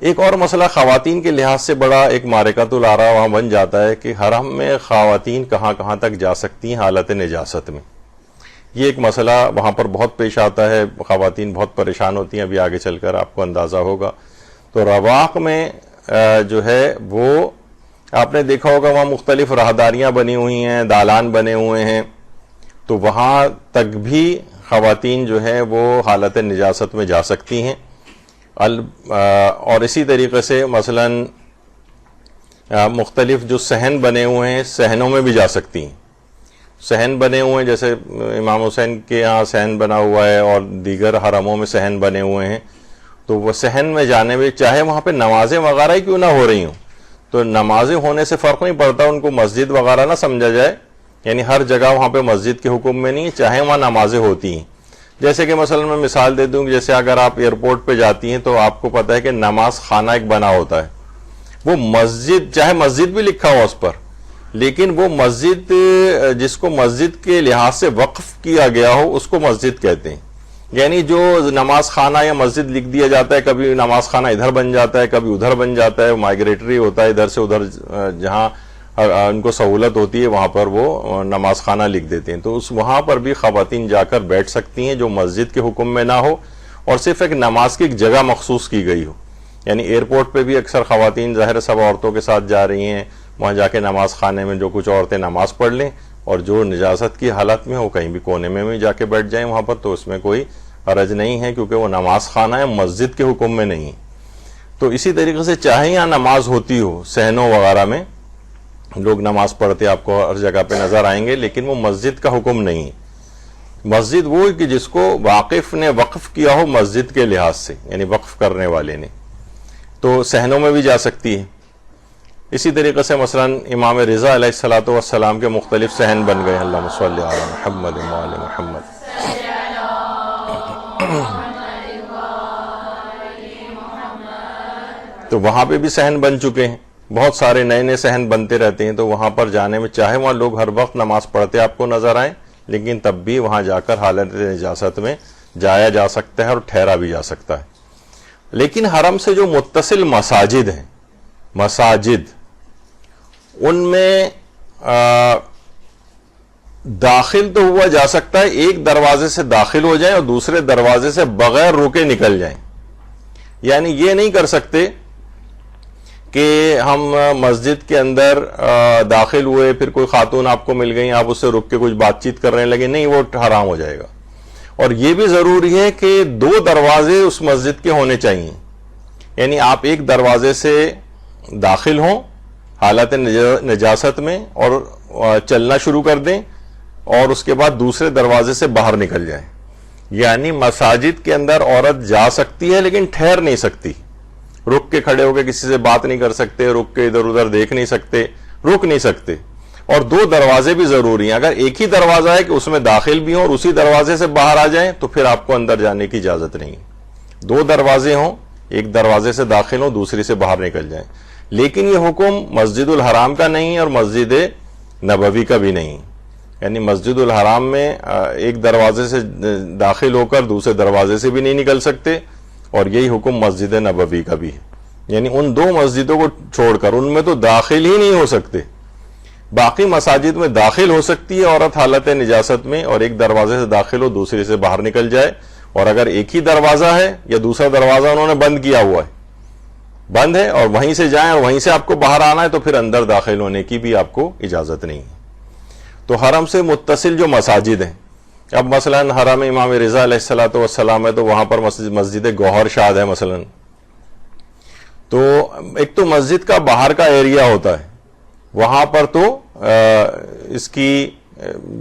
ایک اور مسئلہ خواتین کے لحاظ سے بڑا ایک معرکۃ الآراء وہاں بن جاتا ہے کہ حرم میں خواتین کہاں کہاں تک جا سکتی ہیں حالت نجاست میں. یہ ایک مسئلہ وہاں پر بہت پیش آتا ہے، خواتین بہت پریشان ہوتی ہیں، ابھی آگے چل کر آپ کو اندازہ ہوگا. تو رواق میں جو ہے وہ آپ نے دیکھا ہوگا وہاں مختلف راہداریاں بنی ہوئی ہیں، دالان بنے ہوئے ہیں، تو وہاں تک بھی خواتین جو ہیں وہ حالت نجاست میں جا سکتی ہیں. اور اسی طریقے سے مثلا مختلف جو صحن بنے ہوئے ہیں صحنوں میں بھی جا سکتی ہیں. صحن بنے ہوئے ہیں جیسے امام حسین کے یہاں صحن بنا ہوا ہے اور دیگر حرموں میں صحن بنے ہوئے ہیں، تو وہ صحن میں جانے میں چاہے وہاں پہ نمازیں وغیرہ ہی کیوں نہ ہو رہی ہوں، تو نمازیں ہونے سے فرق نہیں پڑتا، ان کو مسجد وغیرہ نہ سمجھا جائے. یعنی ہر جگہ وہاں پہ مسجد کے حکم میں نہیں، چاہے وہاں نمازیں ہوتی ہیں. جیسے کہ مثلا میں مثال دے دوں، جیسے اگر آپ ایئرپورٹ پہ جاتی ہیں تو آپ کو پتہ ہے کہ نماز خانہ ایک بنا ہوتا ہے، وہ مسجد چاہے مسجد بھی لکھا ہو اس پر، لیکن وہ مسجد جس کو مسجد کے لحاظ سے وقف کیا گیا ہو اس کو مسجد کہتے ہیں. یعنی جو نماز خانہ یا مسجد لکھ دیا جاتا ہے، کبھی نماز خانہ ادھر بن جاتا ہے کبھی ادھر بن جاتا ہے، مائگریٹری ہوتا ہے ادھر سے ادھر، جہاں ان کو سہولت ہوتی ہے وہاں پر وہ نماز خانہ لکھ دیتے ہیں. تو وہاں پر بھی خواتین جا کر بیٹھ سکتی ہیں جو مسجد کے حکم میں نہ ہو اور صرف ایک نماز کی ایک جگہ مخصوص کی گئی ہو. یعنی ایئرپورٹ پہ بھی اکثر خواتین ظاہر سب عورتوں کے ساتھ جا رہی ہیں، وہاں جا کے نماز خانے میں جو کچھ عورتیں نماز پڑھ لیں، اور جو نجاست کی حالت میں ہو کہیں بھی کونے میں بھی جا کے بیٹھ جائیں وہاں پر، تو اس میں کوئی حرج نہیں ہے کیونکہ وہ نماز خانہ ہے، مسجد کے حکم میں نہیں. تو اسی طریقے سے چاہے یہاں نماز ہوتی ہو، صحنوں وغیرہ میں لوگ نماز پڑھتے آپ کو ہر جگہ پہ نظر آئیں گے، لیکن وہ مسجد کا حکم نہیں. مسجد وہ کہ جس کو واقف نے وقف کیا ہو مسجد کے لحاظ سے، یعنی وقف کرنے والے نے، تو صحنوں میں بھی جا سکتی ہے. اسی طریقے سے مثلا امام رضا علیہ الصلوۃ والسلام کے مختلف صحن بن گئے، اللہم صلی علی محمد وعلی محمد. تو وہاں پہ بھی صحن بن چکے ہیں، بہت سارے نئے نئے صحن بنتے رہتے ہیں. تو وہاں پر جانے میں چاہے وہاں لوگ ہر وقت نماز پڑھتے آپ کو نظر آئیں، لیکن تب بھی وہاں جا کر حالت نجاست میں جایا جا سکتا ہے اور ٹھہرا بھی جا سکتا ہے. لیکن حرم سے جو متصل مساجد ہیں، مساجد ان میں داخل تو ہوا جا سکتا ہے، ایک دروازے سے داخل ہو جائیں اور دوسرے دروازے سے بغیر رکے نکل جائیں. یعنی یہ نہیں کر سکتے کہ ہم مسجد کے اندر داخل ہوئے، پھر کوئی خاتون آپ کو مل گئی، آپ اس سے رک کے کچھ بات چیت کرنے لگے، نہیں، وہ حرام ہو جائے گا. اور یہ بھی ضروری ہے کہ 2 دروازے اس مسجد کے ہونے چاہیے. یعنی آپ ایک دروازے سے داخل ہوں حالت نجاست میں اور چلنا شروع کر دیں، اور اس کے بعد دوسرے دروازے سے باہر نکل جائیں. یعنی مساجد کے اندر عورت جا سکتی ہے لیکن ٹھہر نہیں سکتی، رک کے کھڑے ہو کے کسی سے بات نہیں کر سکتے، رک کے ادھر ادھر دیکھ نہیں سکتے، رک نہیں سکتے. اور 2 دروازے بھی ضروری ہیں. اگر ایک ہی دروازہ ہے کہ اس میں داخل بھی ہوں اور اسی دروازے سے باہر آ جائیں تو پھر آپ کو اندر جانے کی اجازت نہیں. 2 دروازے ہوں، ایک دروازے سے داخل ہوں دوسری سے باہر نکل جائیں. لیکن یہ حکم مسجد الحرام کا نہیں اور مسجد نبوی کا بھی نہیں. یعنی مسجد الحرام میں ایک دروازے سے داخل ہو کر دوسرے دروازے سے بھی نہیں نکل سکتے، اور یہی حکم مسجد نبوی کا بھی ہے. یعنی ان 2 مسجدوں کو چھوڑ کر ان میں تو داخل ہی نہیں ہو سکتے. باقی مساجد میں داخل ہو سکتی ہے عورت حالت نجاست میں، اور ایک دروازے سے داخل ہو دوسرے سے باہر نکل جائے. اور اگر ایک ہی دروازہ ہے یا دوسرا دروازہ انہوں نے بند کیا ہوا ہے، بند ہے، اور وہیں سے جائیں اور وہیں سے آپ کو باہر آنا ہے، تو پھر اندر داخل ہونے کی بھی آپ کو اجازت نہیں ہے. تو حرم سے متصل جو مساجد ہیں، اب مثلا حرم امام رضا علیہ الصلوۃ والسلام ہے تو وہاں پر مسجد گوہر شاد ہے مثلا. تو ایک تو مسجد کا باہر کا ایریا ہوتا ہے، وہاں پر تو اس کی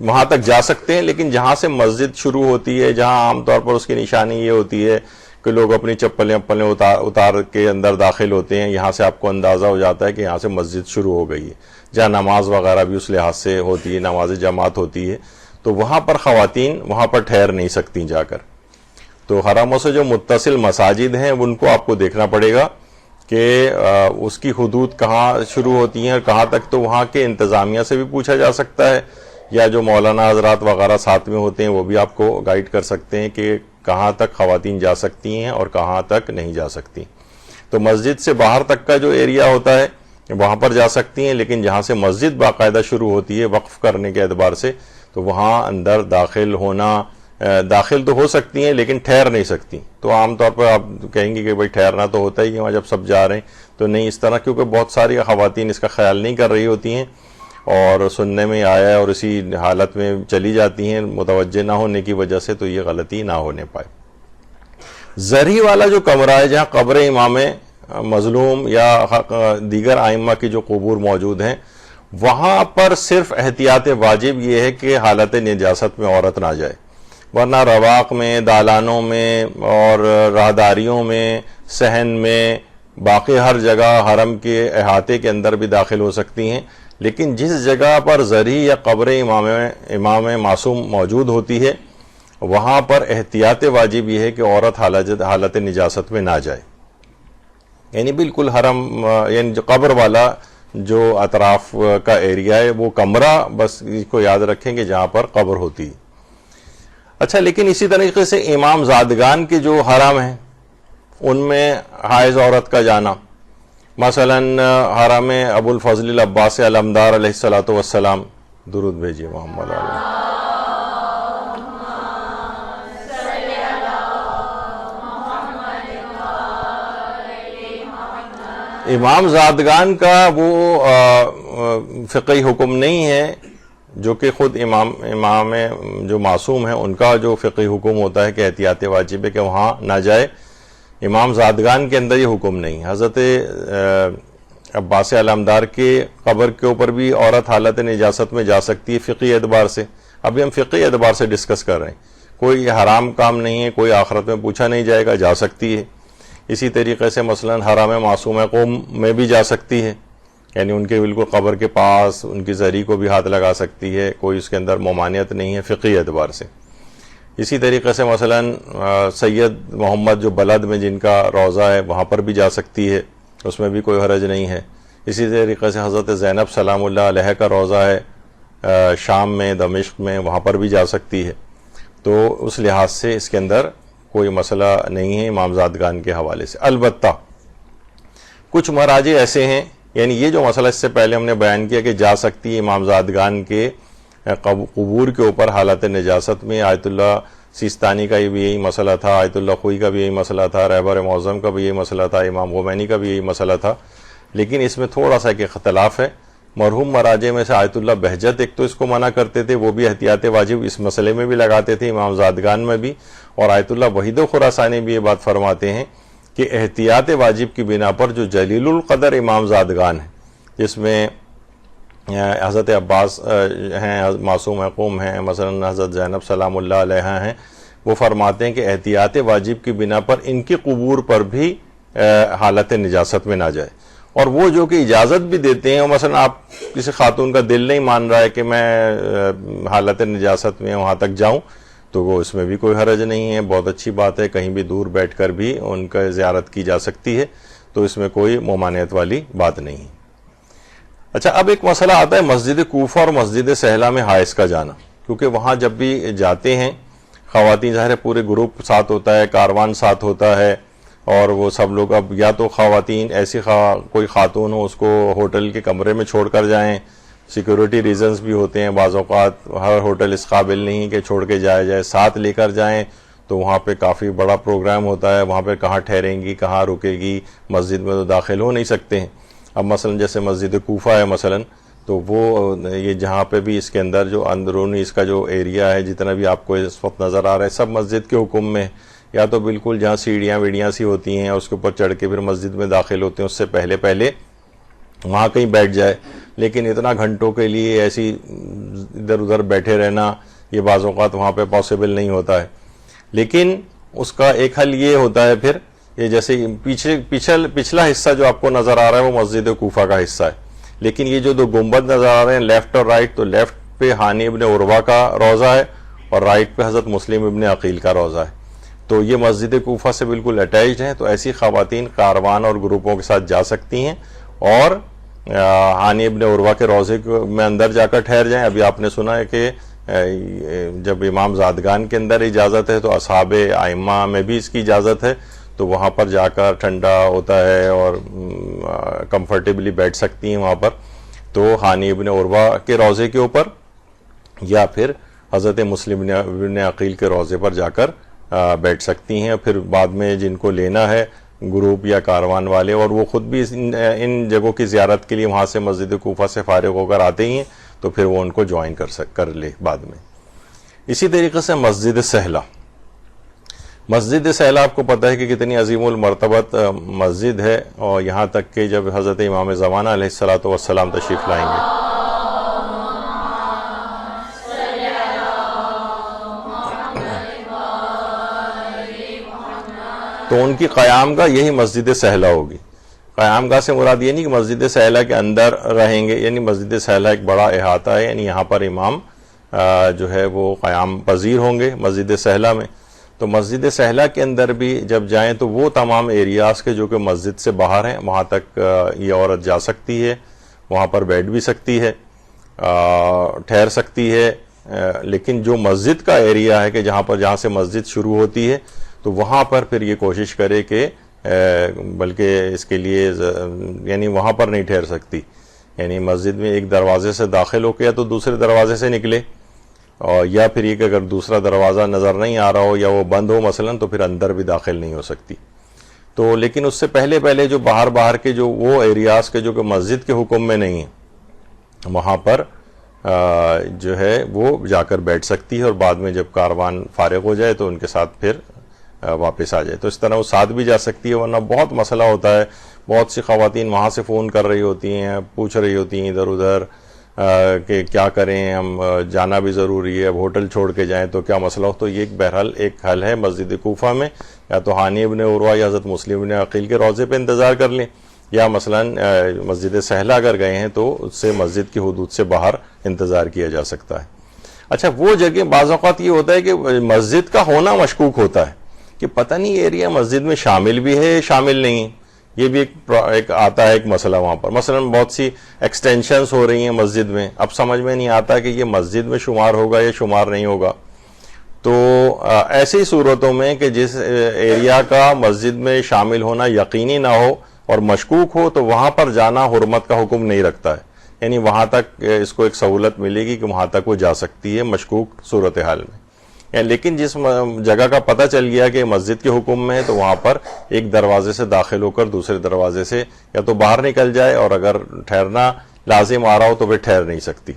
وہاں تک جا سکتے ہیں، لیکن جہاں سے مسجد شروع ہوتی ہے، جہاں عام طور پر اس کی نشانی یہ ہوتی ہے کہ لوگ اپنی چپلیں اتار کے اندر داخل ہوتے ہیں، یہاں سے آپ کو اندازہ ہو جاتا ہے کہ یہاں سے مسجد شروع ہو گئی ہے، جہاں نماز وغیرہ بھی اس لحاظ سے ہوتی ہے، نماز جماعت ہوتی ہے. تو وہاں پر خواتین وہاں پر ٹھہر نہیں سکتی جا کر. تو حرموں سے جو متصل مساجد ہیں ان کو آپ کو دیکھنا پڑے گا کہ اس کی حدود کہاں شروع ہوتی ہیں اور کہاں تک. تو وہاں کے انتظامیہ سے بھی پوچھا جا سکتا ہے، یا جو مولانا حضرات وغیرہ ساتھ میں ہوتے ہیں وہ بھی آپ کو گائیڈ کر سکتے ہیں کہ کہاں تک خواتین جا سکتی ہیں اور کہاں تک نہیں جا سکتی. تو مسجد سے باہر تک کا جو ایریا ہوتا ہے وہاں پر جا سکتی ہیں، لیکن جہاں سے مسجد باقاعدہ شروع ہوتی ہے وقف کرنے کے اعتبار سے تو وہاں اندر داخل تو ہو سکتی ہیں لیکن ٹھہر نہیں سکتی. تو عام طور پر آپ کہیں گے کہ بھائی ٹھہرنا تو ہوتا ہی ہے وہاں جب سب جا رہے ہیں، تو نہیں اس طرح، کیونکہ بہت ساری خواتین اس کا خیال نہیں کر رہی ہوتی ہیں اور سننے میں آیا ہے اور اسی حالت میں چلی جاتی ہیں متوجہ نہ ہونے کی وجہ سے، تو یہ غلطی نہ ہونے پائے. زرعی والا جو کمرہ ہے جہاں قبر امام مظلوم یا دیگر ائمہ کی جو قبور موجود ہیں، وہاں پر صرف احتیاط واجب یہ ہے کہ حالت نجاست میں عورت نہ جائے، ورنہ رواق میں، دالانوں میں اور راہداریوں میں، صحن میں، باقی ہر جگہ حرم کے احاطے کے اندر بھی داخل ہو سکتی ہیں. لیکن جس جگہ پر زرعی یا قبر امام معصوم موجود ہوتی ہے وہاں پر احتیاط واجب یہ ہے کہ عورت حالت نجاست میں نہ جائے. یعنی بالکل حرم، یعنی جو قبر والا جو اطراف کا ایریا ہے وہ کمرہ، بس اس کو یاد رکھیں کہ جہاں پر قبر ہوتی ہے. اچھا، لیکن اسی طریقے سے امام زادگان کے جو حرم ہیں ان میں حائض عورت کا جانا، مثلا حرم ابو الفضل العباس علمدار علیہ الصلوۃ والسلام، درود بھیجیے محمد علیہ. امام زادگان کا وہ فقہی حکم نہیں ہے جو کہ خود امام جو معصوم ہیں ان کا جو فقہی حکم ہوتا ہے کہ احتیاط واجب ہے کہ وہاں نہ جائے. امام زادگان کے اندر یہ حکم نہیں. حضرت عباس علمدار کے قبر کے اوپر بھی عورت حالت نجاست میں جا سکتی ہے فقہی اعتبار سے. ابھی ہم فقہی اعتبار سے ڈسکس کر رہے ہیں، کوئی حرام کام نہیں ہے، کوئی آخرت میں پوچھا نہیں جائے گا، جا سکتی ہے. اسی طریقے سے مثلا حرم معصوم قوم میں بھی جا سکتی ہے، یعنی ان کے بالکل قبر کے پاس ان کی زری کو بھی ہاتھ لگا سکتی ہے، کوئی اس کے اندر ممانعت نہیں ہے فقہی اعتبار سے. اسی طریقے سے مثلا سید محمد جو بلد میں جن کا روضہ ہے وہاں پر بھی جا سکتی ہے، اس میں بھی کوئی حرج نہیں ہے. اسی طریقے سے حضرت زینب سلام اللہ علیہ کا روضہ ہے شام میں، دمشق میں، وہاں پر بھی جا سکتی ہے. تو اس لحاظ سے اس کے اندر کوئی مسئلہ نہیں ہے امام زادگان کے حوالے سے. البتہ کچھ مراجع ایسے ہیں، یعنی یہ جو مسئلہ اس سے پہلے ہم نے بیان کیا کہ جا سکتی ہے امام زادگان کے قبور کے اوپر حالت نجاست میں، آیت اللہ سیستانی کا بھی یہی مسئلہ تھا، آیت اللہ خوئی کا بھی یہی مسئلہ تھا، رہبر معظم کا بھی یہی مسئلہ تھا، امام خمینی کا بھی یہی مسئلہ تھا. لیکن اس میں تھوڑا سا ایک اختلاف ہے. مرحوم مراجع میں سے آیت اللہ بہجت ایک تو اس کو منع کرتے تھے، وہ بھی احتیاط واجب اس مسئلے میں بھی لگاتے تھے امام زادگان میں بھی، اور آیت اللہ وحید خراسانی بھی یہ بات فرماتے ہیں کہ احتیاط واجب کی بنا پر جو جلیل القدر امام زادگان ہیں، جس میں حضرت عباس ہیں، معصوم قوم ہیں، مثلا حضرت زینب سلام اللہ علیہ ہیں، وہ فرماتے ہیں کہ احتیاط واجب کی بنا پر ان کی قبور پر بھی حالت نجاست میں نہ جائے. اور وہ جو کہ اجازت بھی دیتے ہیں، مثلا آپ کسی خاتون کا دل نہیں مان رہا ہے کہ میں حالت نجاست میں وہاں تک جاؤں، تو وہ اس میں بھی کوئی حرج نہیں ہے، بہت اچھی بات ہے، کہیں بھی دور بیٹھ کر بھی ان کا زیارت کی جا سکتی ہے، تو اس میں کوئی ممانعت والی بات نہیں ہے. اچھا، اب ایک مسئلہ آتا ہے مسجد کوفہ اور مسجد سہلہ میں حائض کا جانا، کیونکہ وہاں جب بھی جاتے ہیں خواتین، ظاہر پورے گروپ ساتھ ہوتا ہے، کاروان ساتھ ہوتا ہے، اور وہ سب لوگ اب یا تو خواتین ایسی کوئی خاتون ہو اس کو ہوٹل کے کمرے میں چھوڑ کر جائیں، سیکیورٹی ریزنز بھی ہوتے ہیں، بعض اوقات ہر ہوٹل اس قابل نہیں کہ چھوڑ کے جائے، ساتھ لے کر جائیں تو وہاں پہ کافی بڑا پروگرام ہوتا ہے، وہاں پہ کہاں ٹھہریں گی، کہاں رکے گی، مسجد میں تو داخل ہو نہیں سکتے ہیں. اب مثلا جیسے مسجد کوفہ ہے مثلا، تو وہ یہ جہاں پہ بھی اس کے اندر جو اندرونی اس کا جو ایریا ہے، جتنا بھی آپ کو اس وقت نظر آ رہا ہے، سب مسجد کے حکم میں، یا تو بالکل جہاں سیڑھیاں ویڑیاں سی ہوتی ہیں اس کے اوپر چڑھ کے پھر مسجد میں داخل ہوتے ہیں، اس سے پہلے وہاں کہیں بیٹھ جائے. لیکن اتنا گھنٹوں کے لیے ایسی ادھر ادھر بیٹھے رہنا یہ بعض اوقات وہاں پہ پاسبل نہیں ہوتا ہے. لیکن اس کا ایک حل یہ ہوتا ہے پھر، یہ جیسے پچھلا حصہ جو آپ کو نظر آ رہا ہے وہ مسجد کوفہ کا حصہ ہے، لیکن یہ جو دو گنبد نظر آ رہے ہیں لیفٹ اور رائٹ، تو لیفٹ پہ ہانی ابن عروہ کا روضہ ہے اور رائٹ پہ حضرت مسلم ابن عقیل کا روضہ ہے. تو یہ مسجد کوفہ سے بالکل اٹیچڈ ہیں، تو ایسی خواتین کاروان اور گروپوں کے ساتھ جا سکتی ہیں اور ہانی ابن عروہ کے روضے میں اندر جا کر ٹھہر جائیں. ابھی آپ نے سنا ہے کہ جب امام زادگان کے اندر اجازت ہے تو اصحاب ائمہ میں بھی اس کی اجازت ہے، تو وہاں پر جا کر ٹھنڈا ہوتا ہے اور کمفرٹیبلی بیٹھ سکتی ہیں وہاں پر، تو ہانی ابن عروہ کے روضے کے اوپر یا پھر حضرت مسلم ابن عقیل کے روضے پر جا کر بیٹھ سکتی ہیں. پھر بعد میں جن کو لینا ہے گروپ یا کاروان والے، اور وہ خود بھی ان جگہوں کی زیارت کے لیے وہاں سے مسجد کوفہ سے فارغ ہو کر آتے ہی ہیں، تو پھر وہ ان کو جوائن کر لے بعد میں. اسی طریقے سے مسجد سہلہ، مسجد سہلہ آپ کو پتہ ہے کہ کتنی عظیم المرتبت مسجد ہے، اور یہاں تک کہ جب حضرت امام زمانہ علیہ الصلوۃ والسلام تشریف لائیں گے تو ان کی قیام گاہ یہی مسجد سہلہ ہوگی. قیام گاہ سے مراد یہ نہیں کہ مسجد سہلہ کے اندر رہیں گے، یعنی مسجد سہلہ ایک بڑا احاطہ ہے، یعنی یہاں پر امام جو ہے وہ قیام پذیر ہوں گے مسجد سہلہ میں. تو مسجد سہلہ کے اندر بھی جب جائیں تو وہ تمام ایریاز کے جو کہ مسجد سے باہر ہیں وہاں تک یہ عورت جا سکتی ہے، وہاں پر بیٹھ بھی سکتی ہے، ٹھہر سکتی ہے. لیکن جو مسجد کا ایریا ہے کہ جہاں سے مسجد شروع ہوتی ہے تو وہاں پر پھر یہ کوشش کرے کہ بلکہ اس کے لیے یعنی وہاں پر نہیں ٹھہر سکتی، یعنی مسجد میں ایک دروازے سے داخل ہو کے یا تو دوسرے دروازے سے نکلے، اور یا پھر یہ کہ اگر دوسرا دروازہ نظر نہیں آ رہا ہو یا وہ بند ہو مثلا تو پھر اندر بھی داخل نہیں ہو سکتی. تو لیکن اس سے پہلے جو باہر کے جو وہ ایریاز کے جو کہ مسجد کے حکم میں نہیں ہیں وہاں پر جو ہے وہ جا کر بیٹھ سکتی ہے، اور بعد میں جب کاروان فارغ ہو جائے تو ان کے ساتھ پھر واپس آ جائے. تو اس طرح وہ ساتھ بھی جا سکتی ہے، ورنہ بہت مسئلہ ہوتا ہے. بہت سی خواتین وہاں سے فون کر رہی ہوتی ہیں، پوچھ رہی ہوتی ہیں ادھر ادھر کہ کیا کریں، ہم جانا بھی ضروری ہے، اب ہوٹل چھوڑ کے جائیں تو کیا مسئلہ ہو. تو یہ بہرحال ایک حل ہے مسجد کوفہ میں، یا تو ہانی ابن عروہ یا حضرت مسلم ابن عقیل کے روضے پہ انتظار کر لیں، یا مثلا مسجد سہلہ اگر گئے ہیں تو اس سے مسجد کی حدود سے باہر انتظار کیا جا سکتا ہے. اچھا، وہ جگہ بعض اوقات یہ ہوتا ہے کہ مسجد کا ہونا مشکوک ہوتا ہے کہ پتہ نہیں ایریا مسجد میں شامل بھی ہے شامل نہیں ہے. یہ بھی ایک آتا ہے ایک مسئلہ وہاں پر. مثلا بہت سی ایکسٹینشنز ہو رہی ہیں مسجد میں، اب سمجھ میں نہیں آتا کہ یہ مسجد میں شمار ہوگا یا شمار نہیں ہوگا. تو ایسی صورتوں میں کہ جس ایریا کا مسجد میں شامل ہونا یقینی نہ ہو اور مشکوک ہو تو وہاں پر جانا حرمت کا حکم نہیں رکھتا ہے، یعنی وہاں تک اس کو ایک سہولت ملے گی کہ وہاں تک وہ جا سکتی ہے مشکوک صورتحال میں. لیکن جس جگہ کا پتہ چل گیا کہ مسجد کے حکم میں ہے تو وہاں پر ایک دروازے سے داخل ہو کر دوسرے دروازے سے یا تو باہر نکل جائے، اور اگر ٹھہرنا لازم آ رہا ہو تو پھر ٹھہر نہیں سکتی.